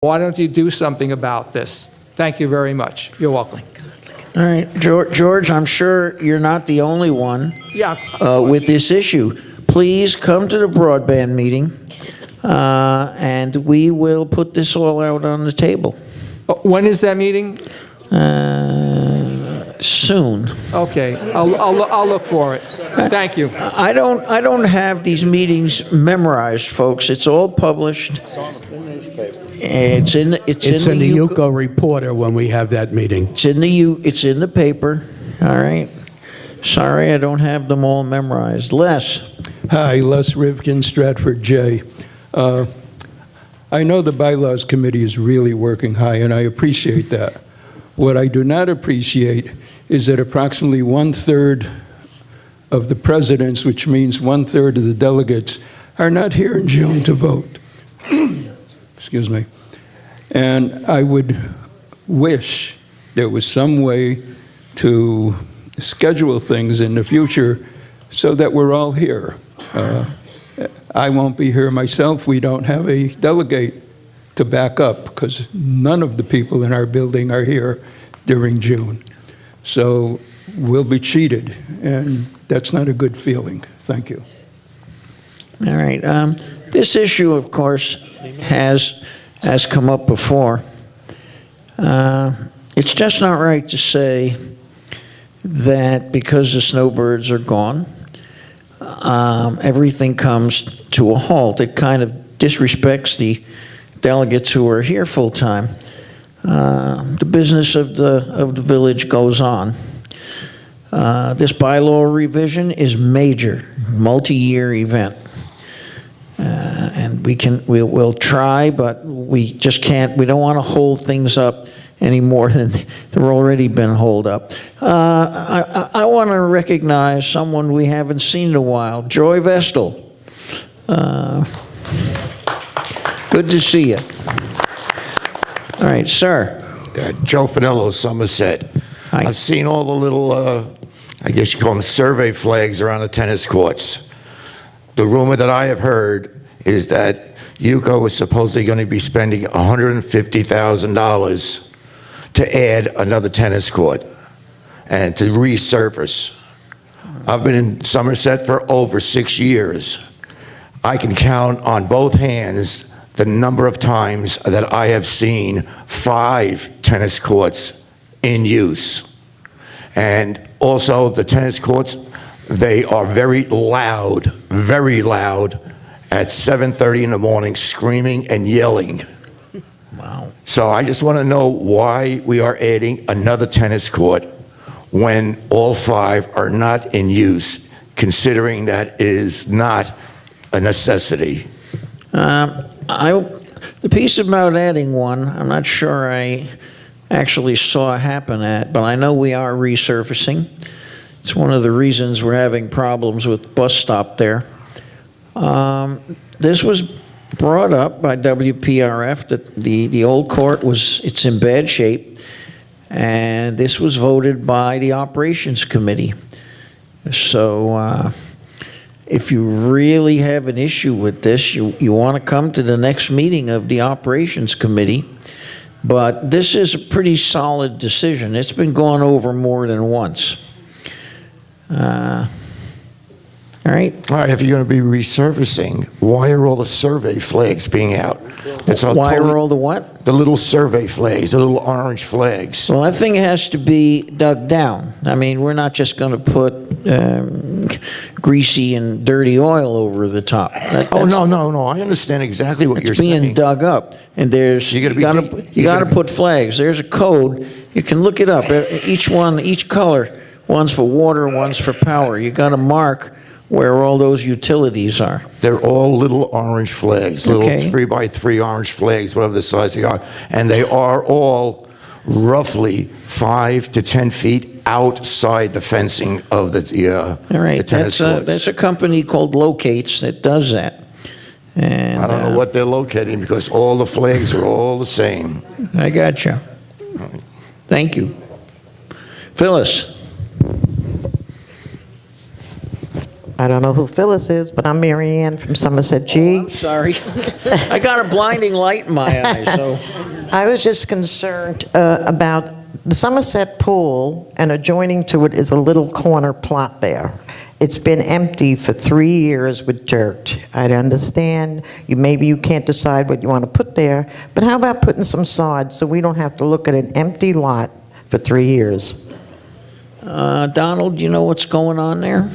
Why don't you do something about this? Thank you very much. You're welcome. All right, George, I'm sure you're not the only one Yeah. with this issue. Please come to the broadband meeting, and we will put this all out on the table When is that meeting? soon. Okay, I'll look for it. Thank you. I don't have these meetings memorized, folks. It's all published. It's in the Yuko Reporter when we have that meeting. It's in the paper. All right. Sorry, I don't have them all memorized. Les. Hi, Les Rivkin, Stratford J. I know the Bylaws Committee is really working high, and I appreciate that. What I do not appreciate is that approximately one-third of the presidents, which means one-third of the delegates, are not here in June to vote. Excuse me. And I would wish there was some way to schedule things in the future so that we're all here. I won't be here myself. We don't have a delegate to back up because none of the people in our building are here during June. So we'll be cheated, and that's not a good feeling. Thank you. All right. This issue, of course, has come up before. It's just not right to say that because the snowbirds are gone, everything comes to a halt. It kind of disrespects the delegates who are here full time. The business of the village goes on. This bylaw revision is major, multi-year event. And we'll try, but we just can't, we don't want to hold things up any more than they've already been holed up. I want to recognize someone we haven't seen in a while, Joy Vestal. Good to see you. All right, sir. Joe Finello, Somerset. Hi. I've seen all the little, I guess you call them survey flags around the tennis courts. The rumor that I have heard is that Yuko is supposedly going to be spending $150,000 to add another tennis court and to resurface. I've been in Somerset for over 6 years. I can count on both hands the number of times that I have seen 5 tennis courts in use. And also the tennis courts, they are very loud at 7:30 in the morning, screaming and yelling. Wow. So I just want to know why we are adding another tennis court when all 5 are not in use, considering that it is not a necessity. The piece about adding one, I'm not sure I actually saw happen but I know we are resurfacing. It's one of the reasons we're having problems with bus stop there. This was brought up by WPRF that the old court it's in bad shape, and this was voted by the operations committee. So if you really have an issue with this, you want to come to the next meeting of the operations committee. But this is a pretty solid decision. It's been gone over more than once. All right. All right, if you're going to be resurfacing, why are all the survey flags being out? Why are all the what? The little survey flags, the little orange flags. Well, that thing has to be dug down. I mean, we're not just going to put greasy and dirty oil over the top. Oh, no. I understand exactly what you're It's being saying. dug up, and there's you got to put flags. There's a code. You can look it up. Each color, one's for water, one's for power. You got to mark where all those utilities are. They're all little orange flags, little 3x3 orange flags, whatever the size they are. And they are all roughly 5 to 10 feet outside the fencing of the tennis courts. That's a company called Locates that does that. And I don't know what they're locating because all the flags are all the same. I got you. Thank you. Phyllis. I don't know who Phyllis is, but I'm Mary Ann from Somerset G. I'm sorry. I got a blinding light in my eyes, so. I was just concerned about the Somerset Pool, and adjoining to it is a little corner plot there. It's been empty for 3 years with dirt. I understand maybe you can't decide what you want to put there, but how about putting some sod so we don't have to look at an empty lot for 3 years? Donald, do you know what's going on there?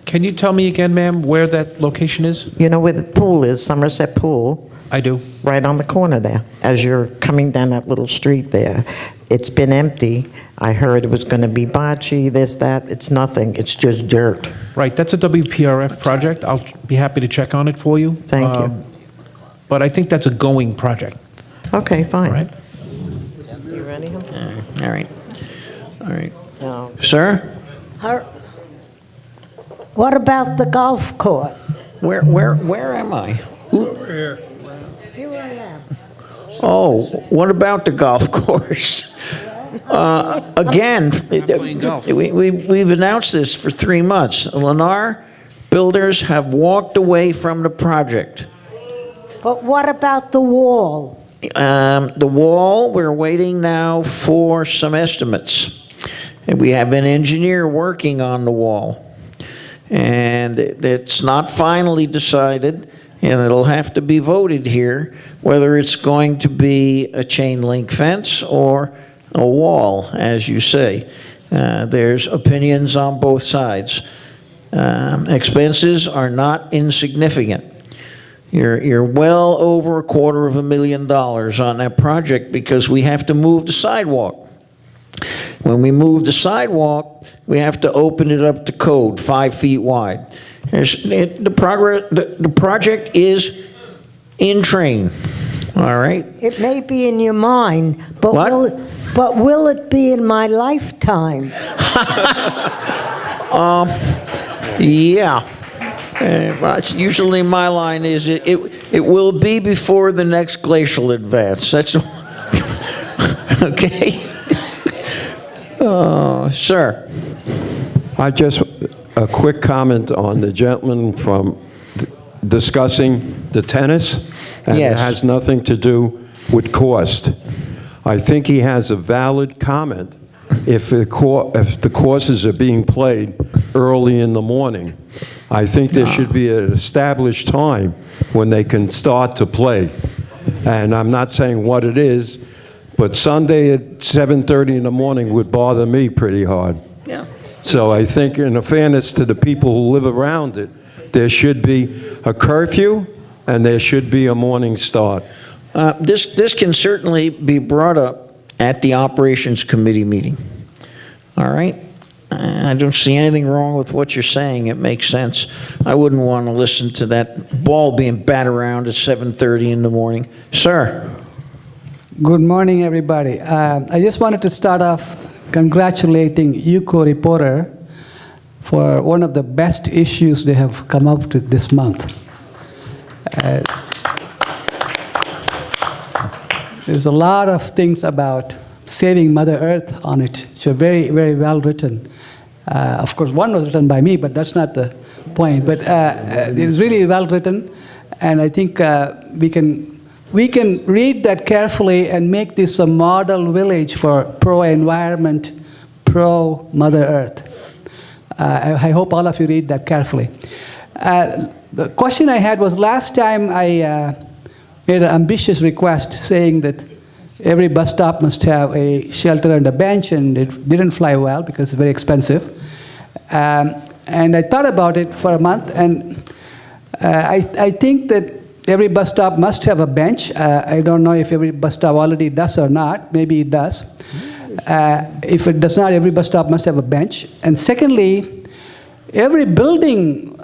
Can you tell me again, ma'am, where that location is? You know where the pool is, Somerset Pool? I do. Right on the corner there, as you're coming down that little street there. It's been empty. I heard it was going to be bocce, this, that. It's nothing. It's just dirt. Right, that's a WPRF project. I'll be happy to check on it for you. Thank you. But I think that's a going project, Okay, all fine. right? You ready? All right. All right. No. Sir? What about the golf course? Where am I? Here I am. Oh, what about the golf course? Again, we've announced this for 3 months. Lennar Builders have walked away from the project. But what about the wall? The wall, we're waiting now for some estimates. And we have an engineer working on the wall. And it's not finally decided, and it'll have to be voted here, whether it's going to be a chain link fence or a wall, as you say. There's opinions on both sides. Expenses are not insignificant. You're well over $250,000 on that project because we have to move the sidewalk. When we move the sidewalk, we have to open it up to code, 5 feet wide. The project is in train, all right? It may be in your mind, but What? will it be in my lifetime? Yeah. But usually my line is, it will be before the next glacial advance. That's, okay? Sir? A quick comment on the gentleman from discussing the tennis, and it Yes. has nothing to do with cost. I think he has a valid comment if the courses are being played early in the morning. I think there should be an established time when they can start to play. And I'm not saying what it is, but Sunday at 7:30 in the morning would bother me pretty hard. Yeah. So I think in fairness to the people who live around it, there should be a curfew and there should be a morning start. This can certainly be brought up at the Operations Committee meeting. All right? I don't see anything wrong with what you're saying. It makes sense. I wouldn't want to listen to that ball being batted around at 7:30 in the morning. Sir? Good morning, everybody. I just wanted to start off congratulating UCO Reporter for one of the best issues they have come up with this month. There's a lot of things about saving Mother Earth on it, which are very, very well written. Of course, one was written by me, but that's not the point. But it is really well written, and I think we can read that carefully and make this a model village for pro-environment, pro-Mother Earth. I hope all of you read that carefully. The question I had was last time I made an ambitious request saying that every bus stop must have a shelter and a bench, and it didn't fly well because it's very expensive. And I thought about it for a month, and I think that every bus stop must have a bench. I don't know if every bus stop already does or not. Maybe it does. If it does not, every bus stop must have a bench. And secondly, every building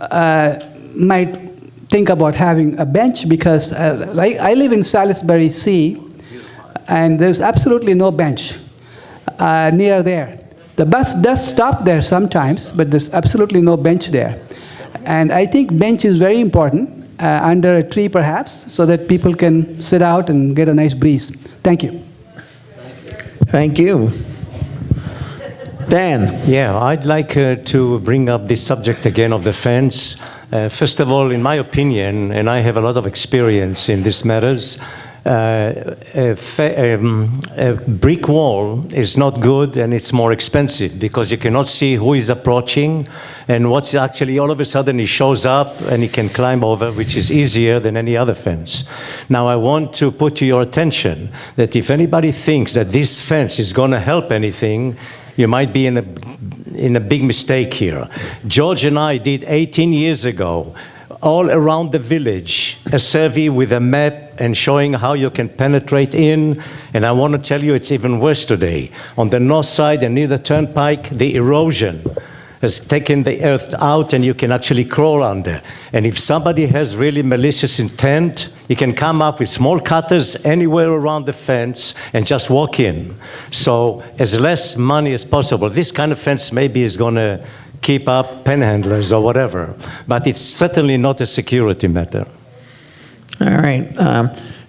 might think about having a bench because I live in Salisbury C, and there's absolutely no bench near there. The bus does stop there sometimes, but there's absolutely no bench there. And I think bench is very important, under a tree perhaps, so that people can sit out and get a nice breeze. Thank you. Thank you. Dan? Yeah, I'd like to bring up this subject again of the fence. First of all, in my opinion, and I have a lot of experience in these matters, a brick wall is not good and it's more expensive because you cannot see who is approaching and what's actually all of a sudden he shows up and he can climb over, which is easier than any other fence. Now I want to put to your attention that if anybody thinks that this fence is going to help anything, you might be in a big mistake here. George and I did 18 years ago all around the village, a survey with a map and showing how you can penetrate in. And I want to tell you it's even worse today. On the north side and near the turnpike, the erosion has taken the earth out and you can actually crawl under. And if somebody has really malicious intent, he can come up with small cutters anywhere around the fence and just walk in. So as less money as possible. This kind of fence maybe is going to keep up panhandlers or whatever, but it's certainly not a security matter. All right.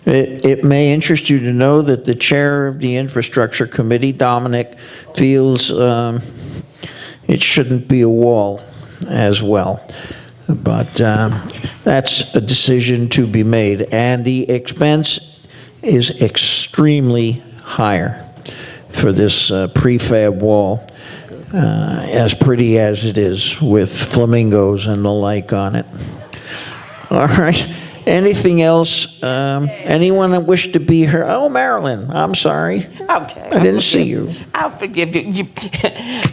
It may interest you to know that the chair of the Infrastructure Committee, Dominic, feels it shouldn't be a wall as well. But that's a decision to be made. And the expense is extremely higher for this prefab wall. As pretty as it is, with flamingos and the like on it. All right. Anything else? Anyone that wish to be heard? Oh, Marilyn, I'm sorry. Okay. I didn't see you. I'll forgive you.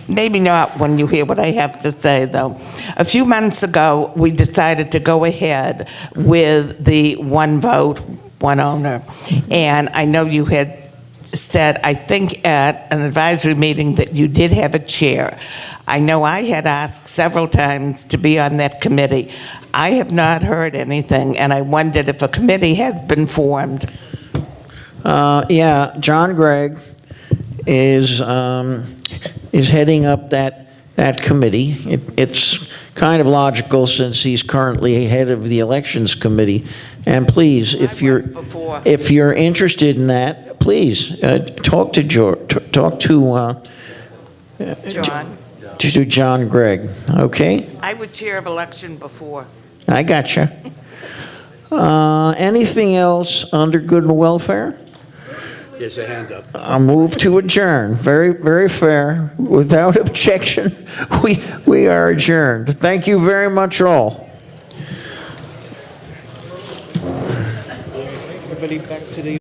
Maybe not when you hear what I have to say, though. A few months ago, we decided to go ahead with the one vote, one owner. And I know you had said, I think at an advisory meeting, that you did have a chair. I know I had asked several times to be on that committee. I have not heard anything, and I wondered if a committee has been formed. Yeah, John Gregg is heading up that committee. It's kind of logical since he's currently head of the Elections Committee. And please, if you're interested in that, please talk to John Gregg. Okay. I was chair of election before. I gotcha. Anything else under good and welfare? There's a hand up. A move to adjourn. Very, very fair. Without objection, we are adjourned. Thank you very much, all. Everybody back to the